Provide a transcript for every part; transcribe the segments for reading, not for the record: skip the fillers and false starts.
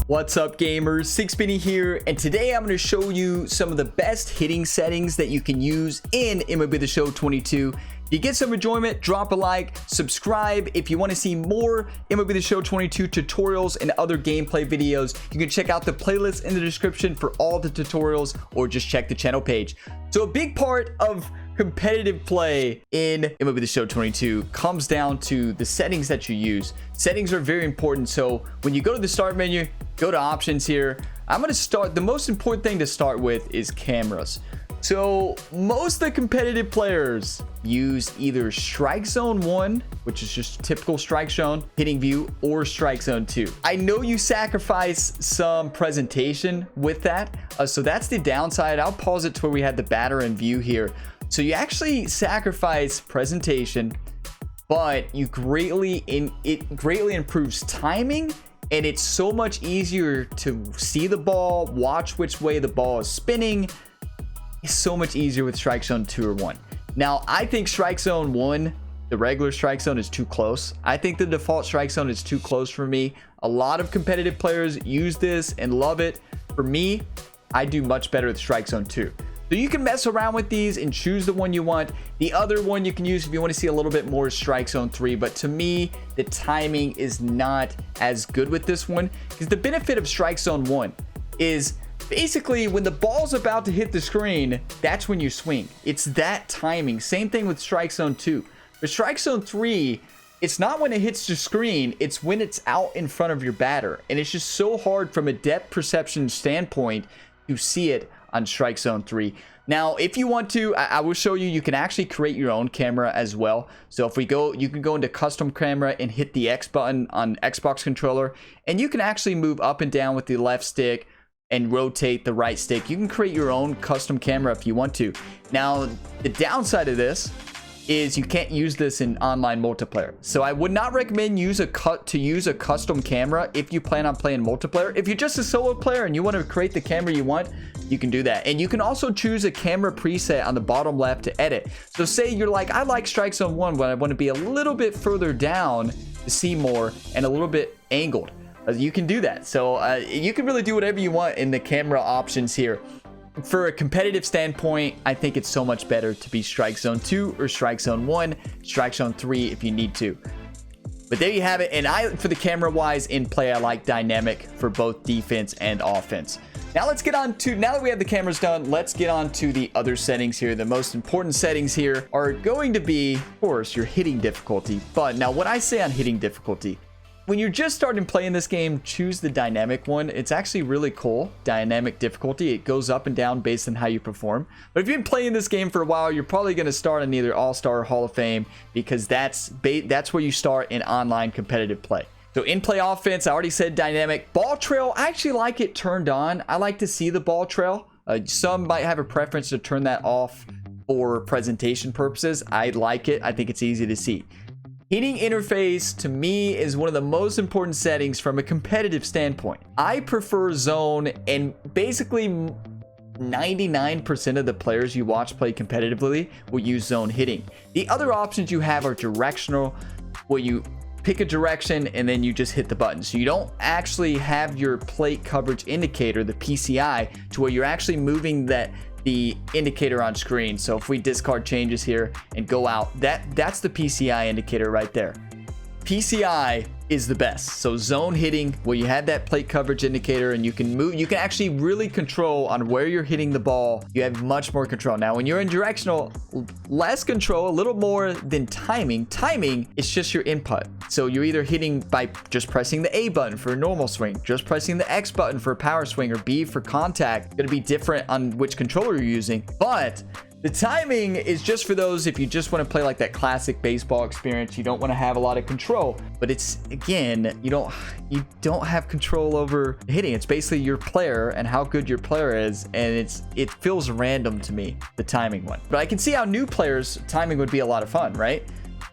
What's up, gamers? Sixpenny here, and today I'm going to show you some of the best hitting settings that you can use in MLB The Show 22. If you get some enjoyment, drop a like, subscribe. If you want to see more MLB The Show 22 tutorials and other gameplay videos, you can check out the playlist in the description for all the tutorials, or just check the channel page. So a big part of competitive play in MLB The Show 22 comes down to the settings that you use. Settings are very important. So when you go to the start menu, go to options here. I'm going to start. The most important thing to start with is cameras. So most of the competitive players use either strike zone 1, which is just typical strike zone hitting view, or strike zone 2. I know you sacrifice some presentation with that, so that's the downside. I'll pause it to where we had the batter in view here. So you actually sacrifice presentation, but it greatly improves timing, and it's so much easier to see the ball, watch which way the ball is spinning. It's so much easier with strike zone 2 or 1. Now, I think strike zone 1, the regular strike zone, is too close. I think the default strike zone is too close for me. A lot of competitive players use this and love it. For me, I do much better with strike zone 2. So you can mess around with these and choose the one you want. The other one you can use if you want to see a little bit more is strike zone 3. But to me, the timing is not as good with this one, because the benefit of strike zone 1 is basically when the ball's about to hit the screen, that's when you swing. It's that timing. Same thing with strike zone 2. But strike zone 3, it's not when it hits the screen, it's when it's out in front of your batter. And it's just so hard from a depth perception standpoint to see it on strike zone 3. Now, if you want to, I will show you, you can actually create your own camera as well. So if we go, you can go into custom camera and hit the X button on Xbox controller, and you can actually move up and down with the left stick and rotate the right stick. You can create your own custom camera if you want to. Now, the downside of this is you can't use this in online multiplayer. So I would not recommend use a custom camera if you plan on playing multiplayer. If you're just a solo player and you want to create the camera you want, you can do that. And you can also choose a camera preset on the bottom left to edit. So say you're like, I like strike zone 1, but I want to be a little bit further down to see more and a little bit angled. You can do that. So you can really do whatever you want in the camera options here. For a competitive standpoint, I think it's so much better to be strike zone 2 or strike zone 1, strike zone 3 if you need to. But there you have it. And for the camera wise in play, I like dynamic for both defense and offense. Now let's get on to, now that we have the cameras done, let's get on to the other settings here. The most important settings here are going to be, of course, your hitting difficulty. But now when I say on hitting difficulty, when you're just starting playing this game, choose the dynamic one. It's actually really cool. Dynamic difficulty. It goes up and down based on how you perform. But if you've been playing this game for a while, you're probably going to start on either All-Star or Hall of Fame, because that's where you start in online competitive play. So in-play offense, I already said dynamic. Ball trail, I actually like it turned on. I like to see the ball trail. Some might have a preference to turn that off for presentation purposes. I like it. I think it's easy to see. Hitting interface, to me, is one of the most important settings from a competitive standpoint. I prefer zone, and basically 99% of the players you watch play competitively will use zone hitting. The other options you have are directional, where you pick a direction and then you just hit the button. So you don't actually have your plate coverage indicator, the PCI, to where you're actually moving the indicator on screen. So if we discard changes here and go out, that's the PCI indicator right there. PCI is the best. So zone hitting, where you have that plate coverage indicator and you can move, you can actually really control on where you're hitting the ball. You have much more control. Now, when you're in directional, less control, a little more than timing. Timing is just your input. So you're either hitting by just pressing the A button for a normal swing, just pressing the X button for a power swing, or B for contact. It's going to be different on which controller you're using. But the timing is just for those if you just want to play like that classic baseball experience. You don't want to have a lot of control, but it's, again, you don't have control over hitting. It's basically your player and how good your player is, and it feels random to me, the timing one. But I can see how new players timing would be a lot of fun, right?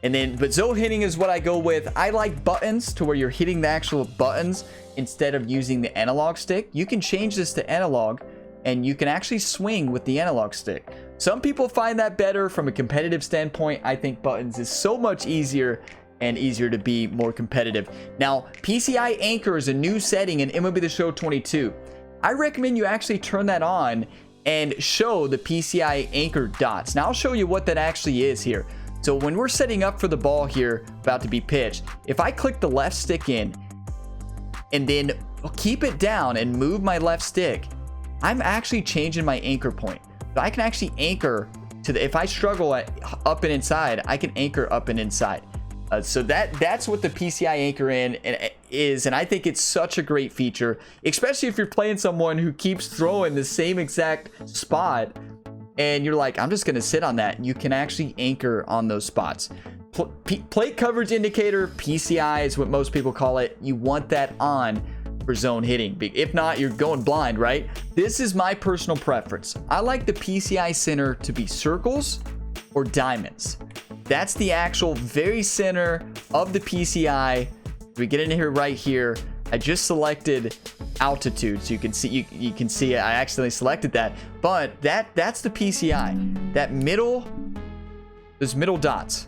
But zone hitting is what I go with. I like buttons, to where you're hitting the actual buttons instead of using the analog stick. You can change this to analog, and you can actually swing with the analog stick. Some people find that better. From a competitive standpoint, I think buttons is so much easier and easier to be more competitive. Now, PCI Anchor is a new setting in MLB The Show 22. I recommend you actually turn that on and show the PCI Anchor dots. Now, I'll show you what that actually is here. So when we're setting up for the ball here, about to be pitched, if I click the left stick in and then keep it down and move my left stick, I'm actually changing my anchor point. So I can actually anchor to the, if I struggle at up and inside, I can anchor up and inside. So that's what the PCI Anchor is, and I think it's such a great feature, especially if you're playing someone who keeps throwing the same exact spot, and you're like, I'm just going to sit on that. You can actually anchor on those spots. Plate coverage indicator, PCI is what most people call it. You want that on for zone hitting. If not, you're going blind, right? This is my personal preference. I like the PCI center to be circles or diamonds. That's the actual very center of the PCI. We get in here right here. I just selected altitude, so you can see you can see I accidentally selected that, but that's the PCI. That middle, those middle dots.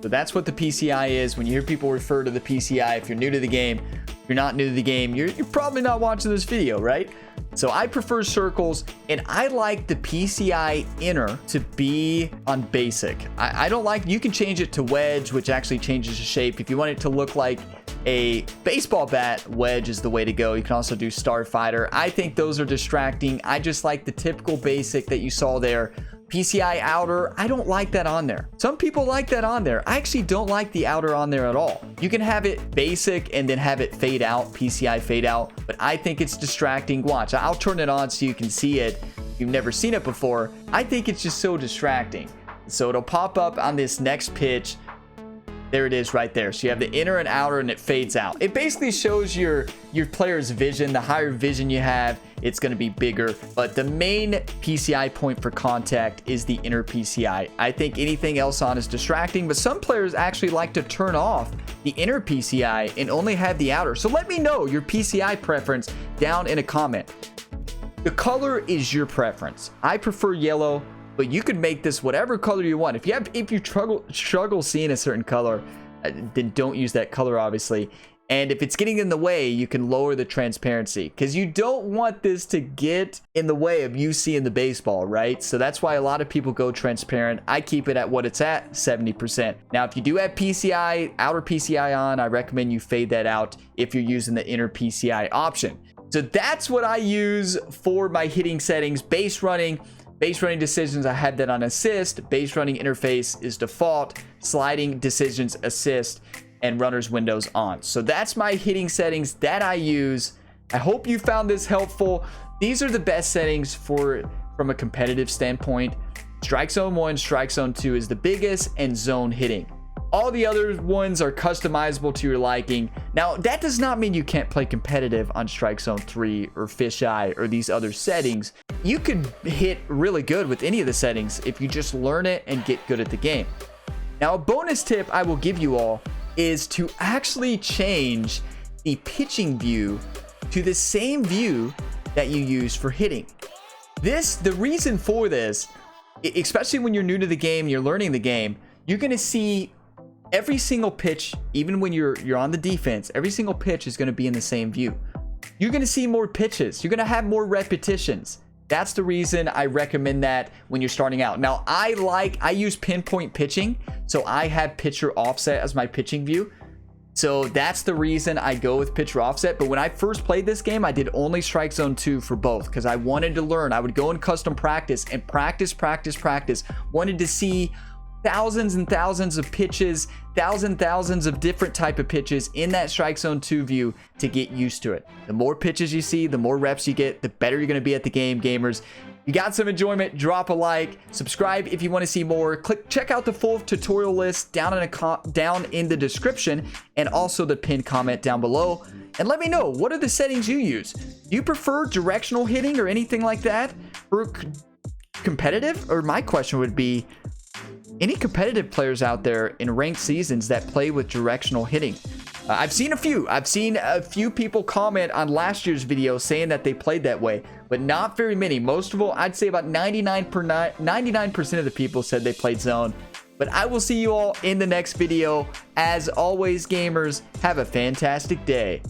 So that's what the PCI is. When you hear people refer to the PCI, if you're new to the game, if you're not new to the game, you're probably not watching this video, right? So I prefer circles, and I like the PCI inner to be on basic. I don't like, you can change it to wedge, which actually changes the shape. If you want it to look like a baseball bat, wedge is the way to go. You can also do starfighter. I think those are distracting. I just like the typical basic that you saw there. PCI outer, I don't like that on there. Some people like that on there. I actually don't like the outer on there at all. You can have it basic and then have it fade out, PCI fade out, but I think it's distracting. Watch, I'll turn it on so you can see it. If you've never seen it before, I think it's just so distracting. So it'll pop up on this next pitch. There it is right there. So you have the inner and outer, and it fades out. It basically shows your player's vision. The higher vision you have, it's going to be bigger. But the main PCI point for contact is the inner PCI. I think anything else on is distracting, but some players actually like to turn off the inner PCI and only have the outer. So let me know your PCI preference down in a comment. The color is your preference. I prefer yellow, but you can make this whatever color you want. If you struggle seeing a certain color, then don't use that color, obviously. And if it's getting in the way, you can lower the transparency, because you don't want this to get in the way of you seeing the baseball, right? So that's why a lot of people go transparent. I keep it at what it's at, 70%. Now, if you do have PCI, outer PCI on, I recommend you fade that out if you're using the inner PCI option. So that's what I use for my hitting settings. Base running decisions, I had that on assist. Base running interface is default. Sliding decisions assist, and runner's windows on. So that's my hitting settings that I use. I hope you found this helpful. These are the best settings from a competitive standpoint. Strike zone 1, strike zone 2 is the biggest, and zone hitting. All the other ones are customizable to your liking. Now, that does not mean you can't play competitive on strike zone 3 or fisheye or these other settings. You can hit really good with any of the settings if you just learn it and get good at the game. Now, a bonus tip I will give you all is to actually change the pitching view to the same view that you use for hitting. The reason for this, especially when you're new to the game, you're learning the game, you're going to see every single pitch, even when you're on the defense, every single pitch is going to be in the same view. You're going to see more pitches. You're going to have more repetitions. That's the reason I recommend that when you're starting out. Now, I use pinpoint pitching, so I have pitcher offset as my pitching view. So that's the reason I go with pitcher offset. But when I first played this game, I did only strike zone 2 for both, because I wanted to learn. I would go in custom practice and practice. Wanted to see thousands and thousands of pitches, thousands of different type of pitches in that strike zone 2 view to get used to it. The more pitches you see, the more reps you get, the better you're going to be at the game, gamers. You got some enjoyment, drop a like, subscribe if you want to see more. Check out the full tutorial list down in the description, and also the pinned comment down below. And let me know, what are the settings you use? Do you prefer directional hitting or anything like that? Or competitive? Or my question would be, any competitive players out there in ranked seasons that play with directional hitting? I've seen a few people comment on last year's video saying that they played that way, but not very many. Most of all, I'd say about 99% of the people said they played zone. But I will see you all in the next video. As always, gamers, have a fantastic day.